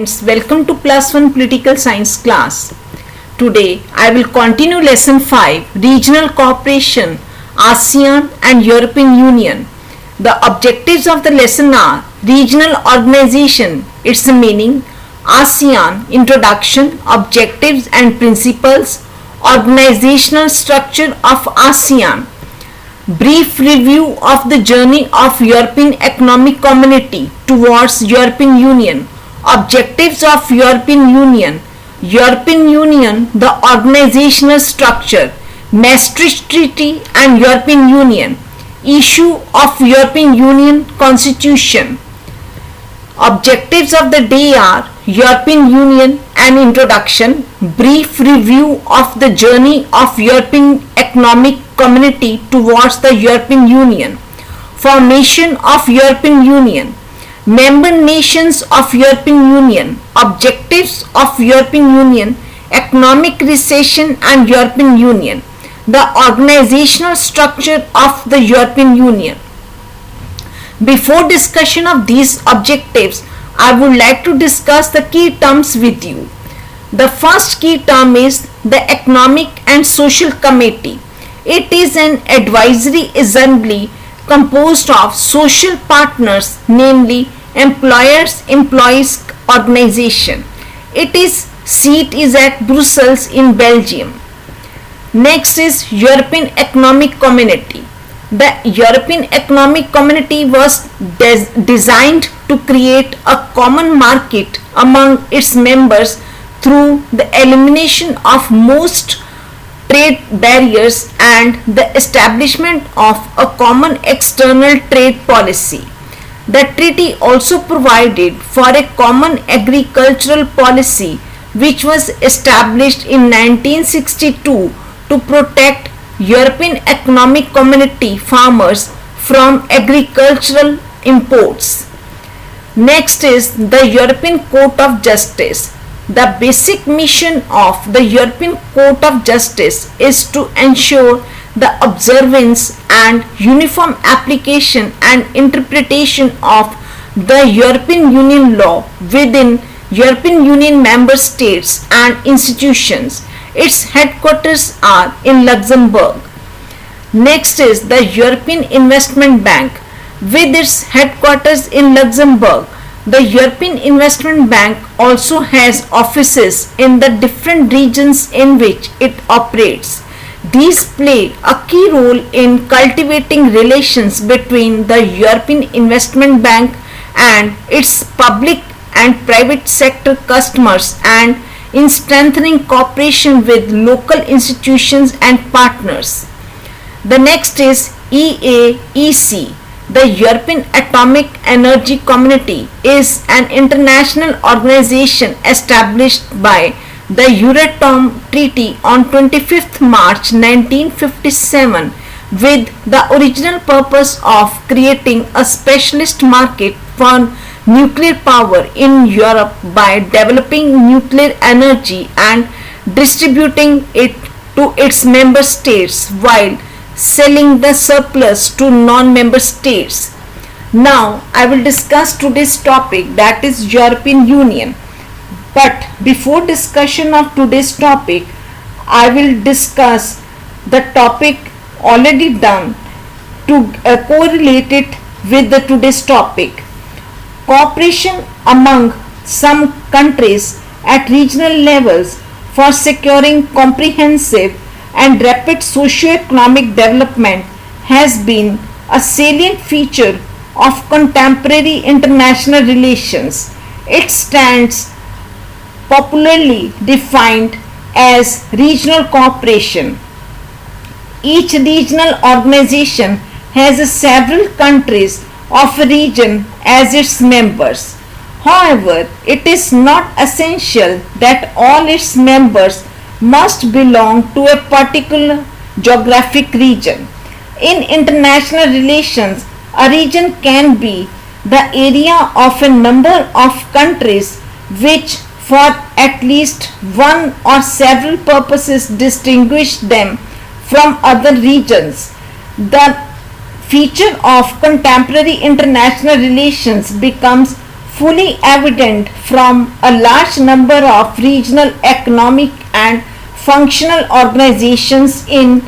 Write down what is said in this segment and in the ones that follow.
students, welcome to class 1 political science class. Today I will continue lesson 5 regional cooperation, ASEAN and European Union. The objectives of the lesson are regional organization, its meaning, ASEAN, introduction, objectives and principles, organizational structure of ASEAN, brief review of the journey of European Economic Community towards European Union, objectives of European Union, the organizational structure, Maastricht Treaty and European Union, issue of European Union Constitution. Objectives of the day are European Union and introduction, brief review of the journey of European Economic Community towards the European Union, formation of European Union, member nations of European Union, objectives of European Union, economic recession and European Union, the organizational structure of the European Union. Before discussion of these objectives, I would like to discuss the key terms with you. The first key term is the Economic and Social Committee. It is an advisory assembly composed of social partners, namely employers, employees organization. Its seat is at Brussels in Belgium. Next is European Economic Community. The European Economic Community was designed to create a common market among its members through the elimination of most trade barriers and the establishment of a common external trade policy. The treaty also provided for a common agricultural policy which was established in 1962 to protect European Economic Community farmers from agricultural imports. Next is the European Court of Justice. The basic mission of the European Court of Justice is to ensure the observance and uniform application and interpretation of the European Union law within European Union member states and institutions. Its headquarters are in Luxembourg. Next is the European Investment Bank. With its headquarters in Luxembourg, the European Investment Bank also has offices in the different regions in which it operates. These play a key role in cultivating relations between the European Investment Bank and its public and private sector customers and in strengthening cooperation with local institutions and partners. The next is EAEC. The European Atomic Energy Community is an international organization established by the Euratom Treaty on 25th March 1957 with the original purpose of creating a specialist market for nuclear power in Europe by developing nuclear energy and distributing it to its member states while selling the surplus to non-member states. Now I will discuss today's topic, that is European Union. But before discussion of today's topic, I will discuss the topic already done to correlate it with the today's topic. Cooperation among some countries at regional levels for securing comprehensive and rapid socio-economic development has been a salient feature of contemporary international relations. It stands popularly defined as regional cooperation. Each regional organization has several countries of a region as its members. However, it is not essential that all its members must belong to a particular geographic region. In international relations, a region can be the area of a number of countries which for at least one or several purposes distinguish them from other regions. The feature of contemporary international relations becomes fully evident from a large number of regional economic and functional organizations in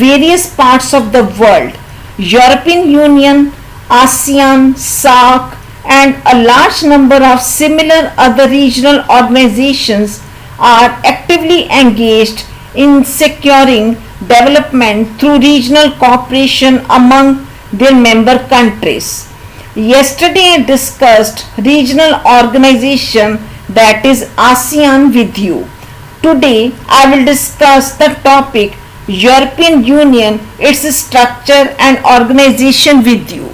various parts of the world. European Union, ASEAN, SAARC, and a large number of similar other regional organizations are actively engaged in securing development through regional cooperation among their member countries. Yesterday I discussed regional organization, that is ASEAN, with you. Today I will discuss the topic European Union, its structure and organization with you.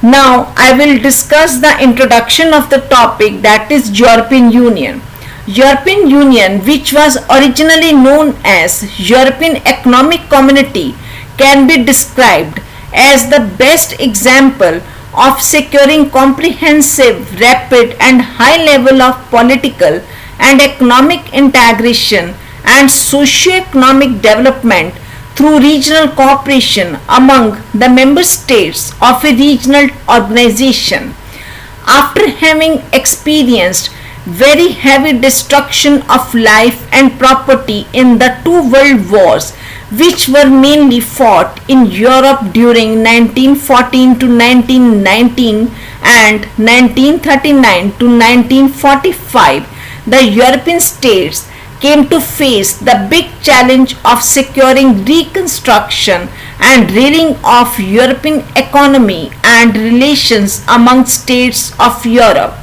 Now I will discuss the introduction of the topic, that is European Union. European Union, which was originally known as European Economic Community, can be described as the best example of securing comprehensive, rapid and high level of political and economic integration and socio-economic development through regional cooperation among the member states of a regional organization. After having experienced very heavy destruction of life and property in the two world wars, which were mainly fought in Europe during 1914 to 1919 and 1939 to 1945, the European states came to face the big challenge of securing reconstruction and rearing of European economy and relations among states of Europe.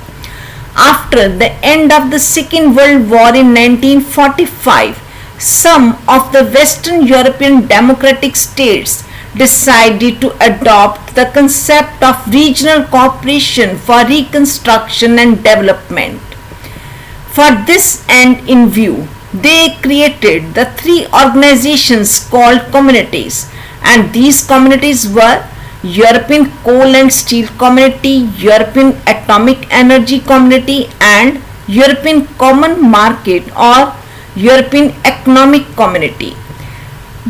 After the end of the Second World War in 1945, some of the Western European democratic states decided to adopt the concept of regional cooperation for reconstruction and development. For this end in view, they created the three organizations called communities, and these communities were European Coal and Steel Community, European Atomic Energy Community, and European Common Market or European Economic Community.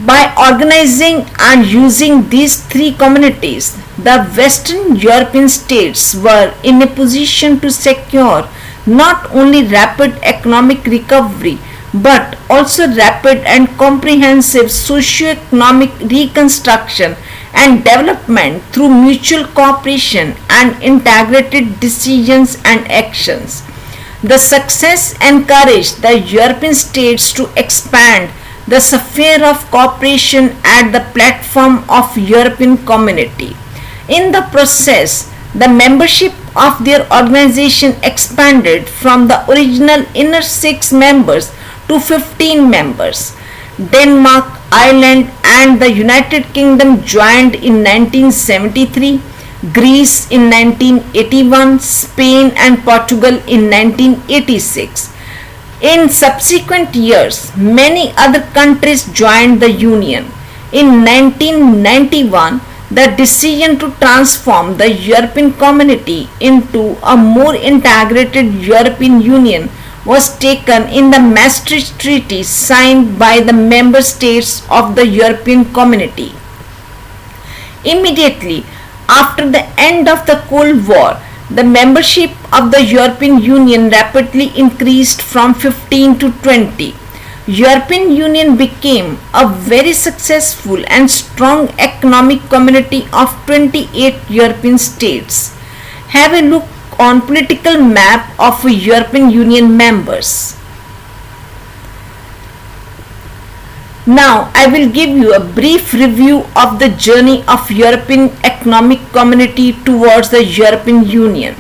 By organizing and using these three communities, the Western European states were in a position to secure not only rapid economic recovery but also rapid and comprehensive socio-economic reconstruction and development through mutual cooperation and integrated decisions and actions. The success encouraged the European states to expand the sphere of cooperation at the platform of European Community. In the process, the membership of their organization expanded from the original inner 6 members to 15 members. Denmark, Ireland and the United Kingdom joined in 1973, Greece in 1981, Spain and Portugal in 1986. In subsequent years, many other countries joined the Union. In 1991, the decision to transform the European Community into a more integrated European Union was taken in the Maastricht Treaty signed by the member states of the European Community. Immediately after the end of the Cold War, the membership of the European Union rapidly increased from 15 to 20. European Union became a very successful and strong economic community of 28 European states. Have a look on political map of European Union members. Now I will give you a brief review of the journey of European Economic Community towards the European Union.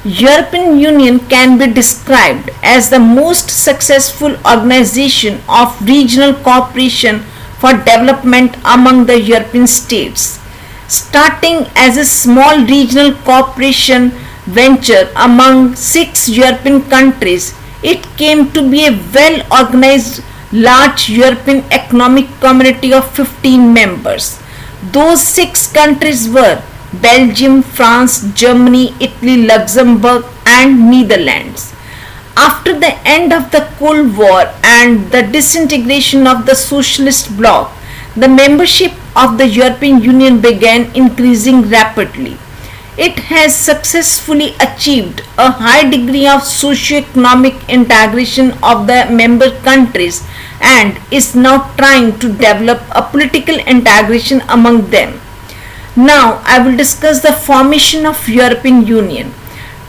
European Union can be described as the most successful organization of regional cooperation for development among the European states. Starting as a small regional cooperation venture among 6 European countries, it came to be a well-organized large European Economic Community of 15 members. Those 6 countries were Belgium, France, Germany, Italy, Luxembourg and Netherlands. After the end of the Cold War and the disintegration of the socialist bloc, the membership of the European Union began increasing rapidly. It has successfully achieved a high degree of socio-economic integration of the member countries and is now trying to develop a political integration among them. Now I will discuss the formation of European Union.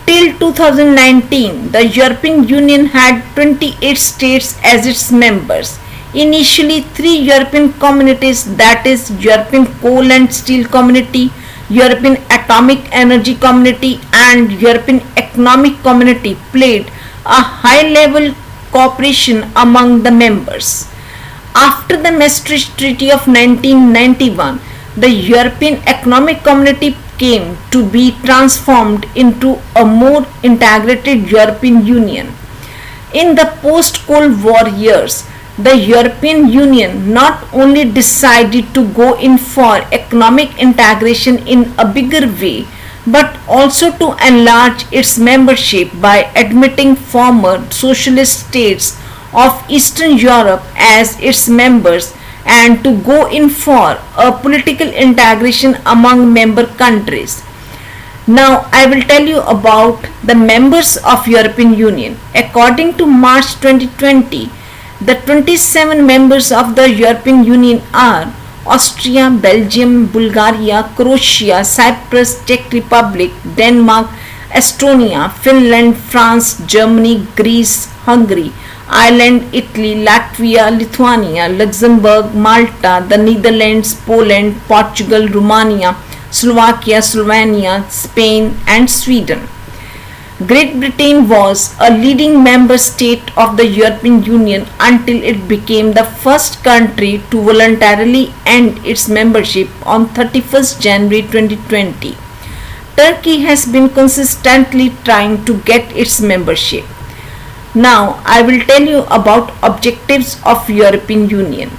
Till 2019, the European Union had 28 states as its members. Initially, three European communities, that is European Coal and Steel Community, European Atomic Energy Community and European Economic Community, played a high-level cooperation among the members. After the Maastricht Treaty of 1991, the European Economic Community came to be transformed into a more integrated European Union. In the post-Cold War years, the European Union not only decided to go in for economic integration in a bigger way, but also to enlarge its membership by admitting former socialist states of Eastern Europe as its members and to go in for a political integration among member countries. Now I will tell you about the members of European Union. According to March 2020, the 27 members of the European Union are Austria, Belgium, Bulgaria, Croatia, Cyprus, Czech Republic, Denmark, Estonia, Finland, France, Germany, Greece, Hungary, Ireland, Italy, Latvia, Lithuania, Luxembourg, Malta, the Netherlands, Poland, Portugal, Romania, Slovakia, Slovenia, Spain and Sweden. Great Britain was a leading member state of the European Union until it became the first country to voluntarily end its membership on 31st January 2020. Turkey has been consistently trying to get its membership. Now I will tell you about objectives of European Union.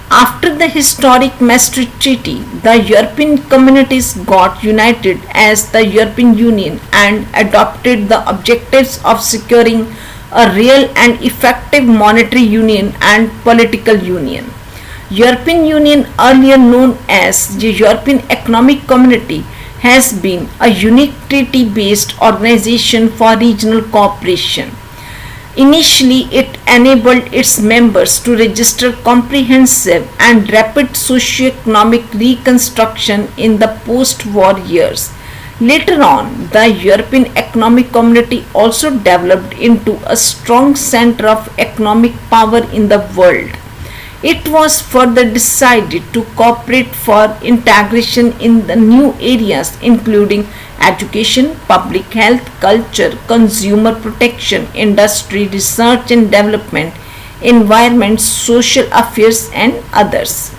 After the historic Maastricht Treaty, the European communities got united as the European Union and adopted the objectives of securing a real and effective monetary union and political union. European Union, earlier known as the European Economic Community, has been a unique treaty-based organization for regional cooperation. Initially, it enabled its members to register comprehensive and rapid socio-economic reconstruction in the post-war years. Later on, the European Economic Community also developed into a strong center of economic power in the world. It was further decided to cooperate for integration in the new areas including education, public health, culture, consumer protection, industry, research and development, environment, social affairs and others.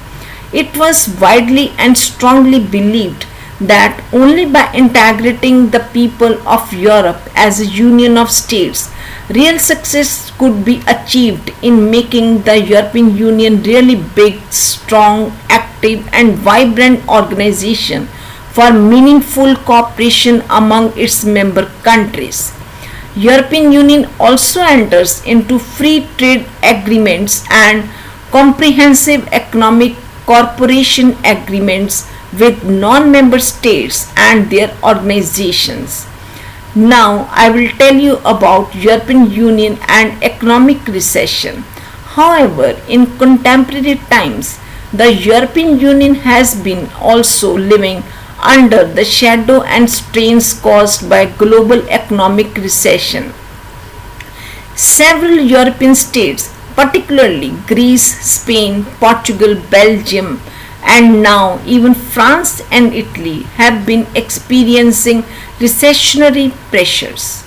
It was widely and strongly believed that only by integrating the people of Europe as a union of states, real success could be achieved in making the European Union really big, strong, active and vibrant organization for meaningful cooperation among its member countries. European Union also enters into free trade agreements and comprehensive economic cooperation agreements with non-member states and their organizations. Now I will tell you about European Union and economic recession. However, in contemporary times, the European Union has been also living under the shadow and strains caused by global economic recession. Several European states, particularly Greece, Spain, Portugal, Belgium, and now even France and Italy, have been experiencing recessionary pressures.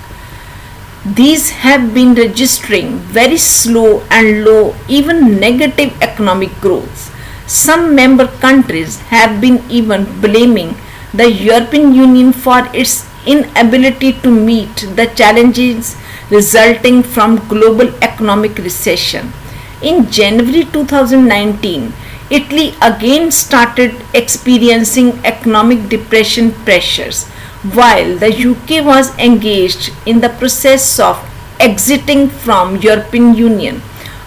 These have been registering very slow and low, even negative economic growth. Some member countries have been even blaming the European Union for its inability to meet the challenges resulting from global economic recession. In January 2019, Italy again started experiencing economic depression pressures, while the UK was engaged in the process of exiting from European Union.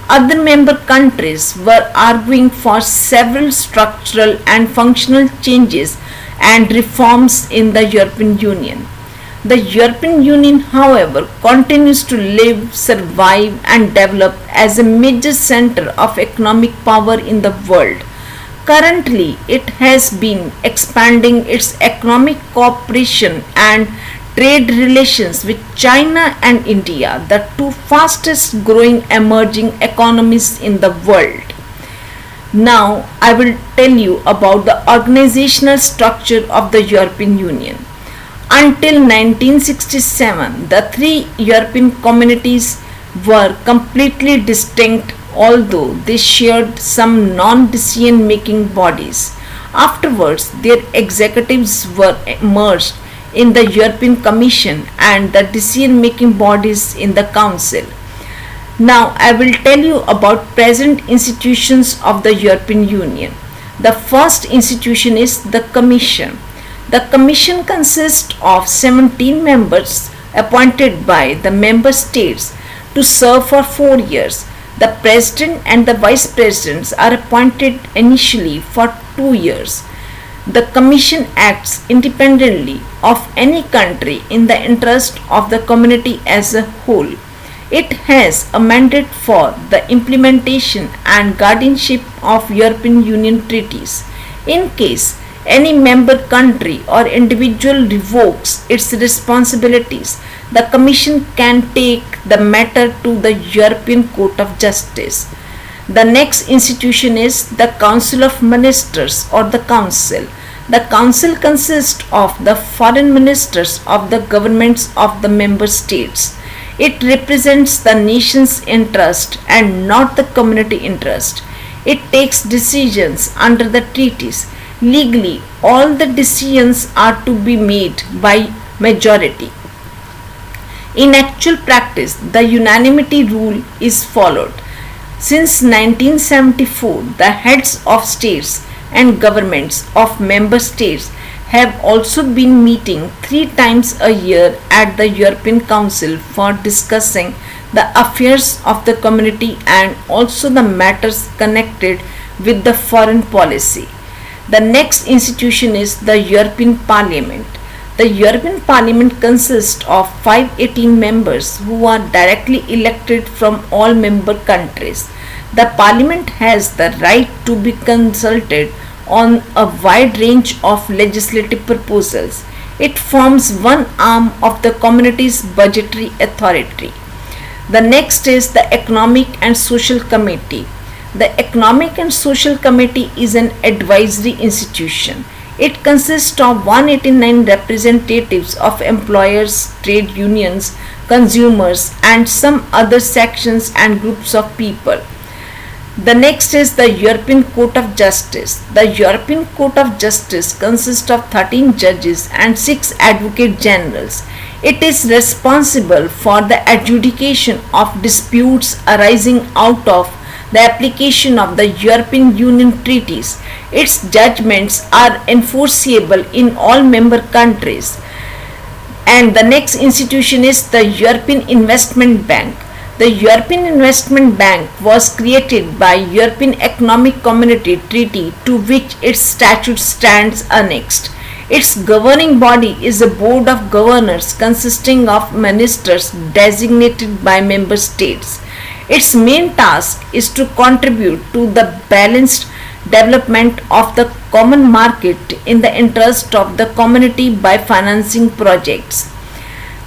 Other member countries were arguing for several structural and functional changes and reforms in the European Union. The European Union, however, continues to live, survive, and develop as a major center of economic power in the world. Currently, it has been expanding its economic cooperation and trade relations with China and India, the two fastest growing emerging economies in the world. Now, I will tell you about the organizational structure of the European Union. Until 1967, the three European communities were completely distinct, although they shared some non-decision making bodies. Afterwards, their executives were merged in the European Commission and the decision making bodies in the Council. Now I will tell you about present institutions of the European Union. The first institution is the Commission. The Commission consists of 17 members appointed by the member states to serve for 4 years. The President and the Vice Presidents are appointed initially for 2 years. The Commission acts independently of any country in the interest of the community as a whole. It has a mandate for the implementation and guardianship of European Union treaties. In case any member country or individual revokes its responsibilities, the Commission can take the matter to the European Court of Justice. The next institution is the Council of Ministers or the Council. The Council consists of the foreign ministers of the governments of the member states. It represents the nation's interest and not the community interest. It takes decisions under the treaties. Legally, all the decisions are to be made by majority. In actual practice, the unanimity rule is followed. Since 1974, the heads of states and governments of member states have also been meeting 3 times a year at the European Council for discussing the affairs of the community and also the matters connected with the foreign policy. The next institution is the European Parliament. The European Parliament consists of 518 members who are directly elected from all member countries. The Parliament has the right to be consulted on a wide range of legislative proposals. It forms one arm of the community's budgetary authority. The next is the Economic and Social Committee. The Economic and Social Committee is an advisory institution. It consists of 189 representatives of employers, trade unions, consumers, and some other sections and groups of people. The next is the European Court of Justice. The European Court of Justice consists of 13 judges and 6 advocate generals. It is responsible for the adjudication of disputes arising out of the application of the European Union treaties. Its judgments are enforceable in all member countries. And the next institution is the European Investment Bank. The European Investment Bank was created by European Economic Community Treaty to which its statute stands annexed. Its governing body is a board of governors consisting of ministers designated by member states. Its main task is to contribute to the balanced development of the common market in the interest of the community by financing projects.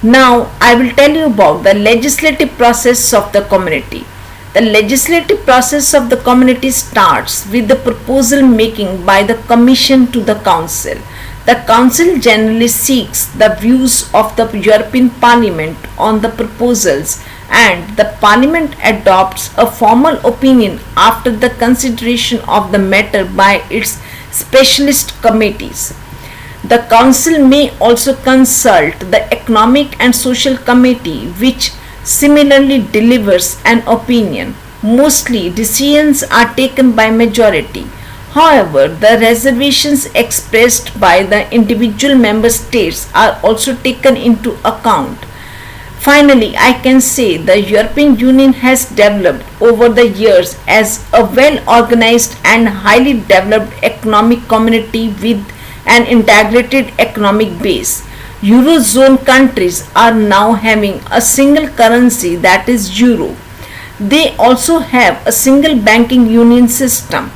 Now I will tell you about the legislative process of the community. The legislative process of the community starts with the proposal making by the Commission to the Council. The Council generally seeks the views of the European Parliament on the proposals and the Parliament adopts a formal opinion after the consideration of the matter by its specialist committees. The Council may also consult the Economic and Social Committee, which similarly delivers an opinion. Mostly decisions are taken by majority. However, the reservations expressed by the individual member states are also taken into account. Finally, I can say the European Union has developed over the years as a well-organized and highly developed economic community with an integrated economic base. Eurozone countries are now having a single currency, that is euro. They also have a single banking union system.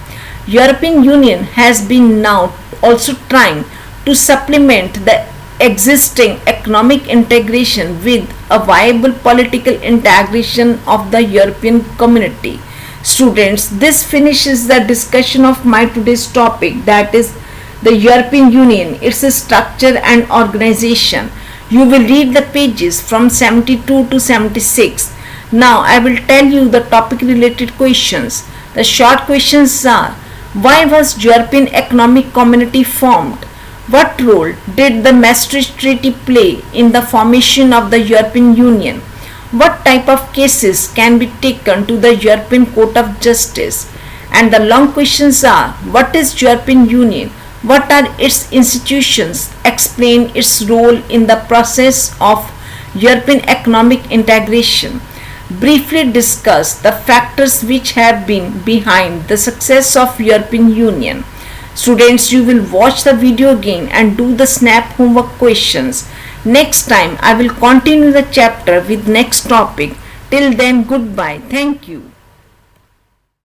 European Union has been now also trying to supplement the existing economic integration with a viable political integration of the European community. Students, this finishes the discussion of my today's topic, that is the European Union, its structure and organization. You will read the pages from 72 to 76. Now I will tell you the topic related questions. The short questions are: why was European Economic Community formed? What role did the Maastricht Treaty play in the formation of the European Union? What type of cases can be taken to the European Court of Justice? And the long questions are: what is European Union? What are its institutions? Explain its role in the process of European economic integration. Briefly discuss the factors which have been behind the success of European Union. Students, you will watch the video again and do the snap homework questions. Next time I will continue the chapter with next topic. Till then, goodbye. Thank you.